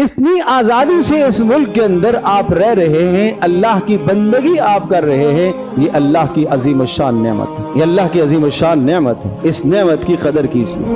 इतनी आज़ादी से इस मुल्क के अंदर आप रह रहे हैं, अल्लाह की बंदगी आप कर रहे हैं, ये अल्लाह की अजीम शान नेमत है, ये अल्लाह की अजीम शान नेमत है। इस नेमत की कदर कीजिए।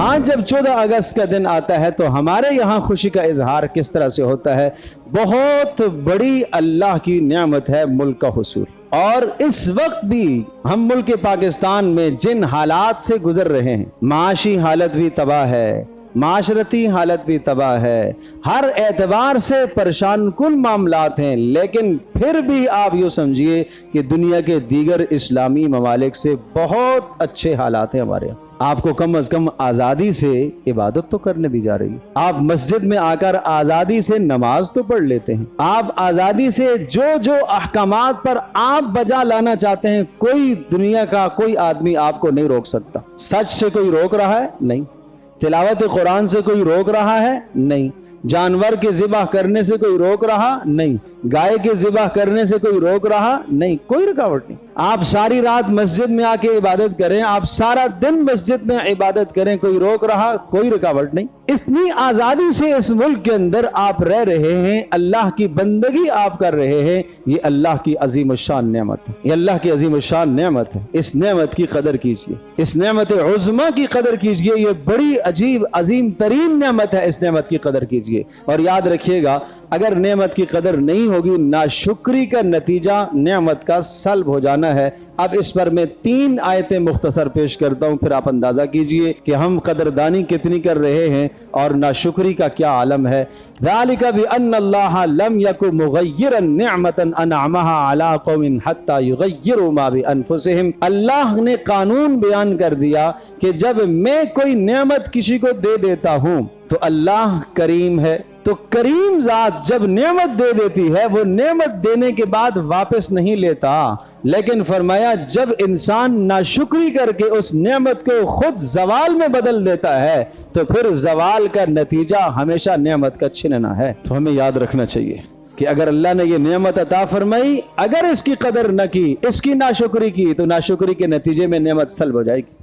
आज जब 14 अगस्त का दिन आता है तो हमारे यहाँ खुशी का इजहार किस तरह से होता है। बहुत बड़ी अल्लाह की नेमत है मुल्क का हुसूल। और इस वक्त भी हम मुल्क पाकिस्तान में जिन हालात से गुजर रहे हैं, माशी हालत भी तबाह है, माशरती हालत भी तबाह है, हर एतबार से परेशान कुल मामलात हैं, लेकिन फिर भी आप यूँ समझिए कि दुनिया के दीगर इस्लामी ममालिक से बहुत अच्छे हालात हैं हमारे यहाँ। आपको कम अज कम आज़ादी से इबादत तो करने दी जा रही है। आप मस्जिद में आकर आज़ादी से नमाज तो पढ़ लेते हैं। आप आज़ादी से जो जो अहकामात पर आप बजा लाना चाहते हैं, कोई दुनिया का कोई आदमी आपको नहीं रोक सकता। सच से कोई रोक रहा है? नहीं। तिलावत कुरान से कोई रोक रहा है? नहीं। जानवर के ज़िबह करने से कोई रोक रहा? नहीं। गाय के ज़िबह करने से कोई रोक रहा? नहीं। कोई रुकावट नहीं। आप सारी रात मस्जिद में आके इबादत करें, आप सारा दिन मस्जिद में इबादत करें, कोई रोक रहा? कोई रुकावट नहीं। इतनी आज़ादी से इस मुल्क के अंदर आप रह रहे हैं, अल्लाह की बंदगी आप कर रहे हैं, ये अल्लाह की अजीम शान नेमत है, ये अल्लाह की अजीम शान नेमत है। इस नेमत की कदर कीजिए, इस नेमत उज़्मा की कदर कीजिए। ये बड़ी अजीब अजीम तरीन नेमत है, इस नेमत की कदर कीजिए। और याद रखिएगा, अगर नेमत की कदर नहीं होगी, नाशुक्री का नतीजा नेमत का सल्ब हो जाना है। अब इस पर मैं 3 आयतें मुख्तसर पेश करता हूँ, फिर आप अंदाजा कीजिए कि हम कदरदानी कितनी कर रहे हैं और नाशुक्री का क्या आलम है। ज़ालिका बिअन्नल्लाह लम यकु मुग़य्यिरन निअमतन अनअमहा अला क़ौमिन हत्ता युग़य्यिरू मा बिअन्फुसिहिम। अल्लाह ने कानून बयान कर दिया कि जब मैं कोई नेमत किसी को दे देता हूँ तो अल्लाह करीम है। तो करीम ज़ात जब नेमत दे देती है, वो नेमत देने के बाद वापस नहीं लेता, लेकिन फरमाया जब इंसान नाशुक्री करके उस नेमत को खुद जवाल में बदल देता है तो फिर जवाल का नतीजा हमेशा नेमत का छिनना है। तो हमें याद रखना चाहिए कि अगर अल्लाह ने ये नेमत अता फरमाई, अगर इसकी कदर न की, इसकी नाशुक्री की, तो नाशुक्री के नतीजे में नेमत सल्ब हो जाएगी।